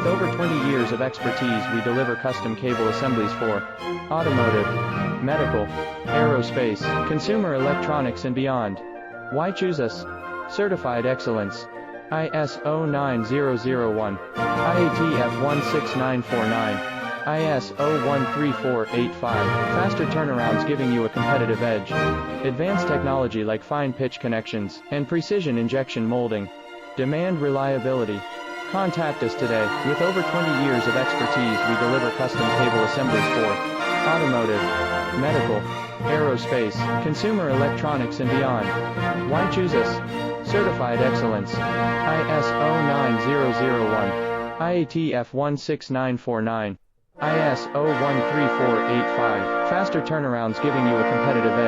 With over 20 years of expertise, we deliver custom cable assemblies for automotive, medical, aerospace, consumer electronics and beyond. Why choose us? Certified excellence. ISO 9001, IATF 16949, ISO 13485. Faster turnarounds giving you a competitive edge. Advanced technology like fine pitch connections and precision injection molding. Demand reliability. Contact us today. With over 20 years of expertise, we deliver custom cable assemblies for automotive, medical, aerospace, consumer electronics and beyond. Why choose us? Certified excellence. ISO 9001, IATF 16949, ISO 13485. Faster turnarounds giving you a competitive edge.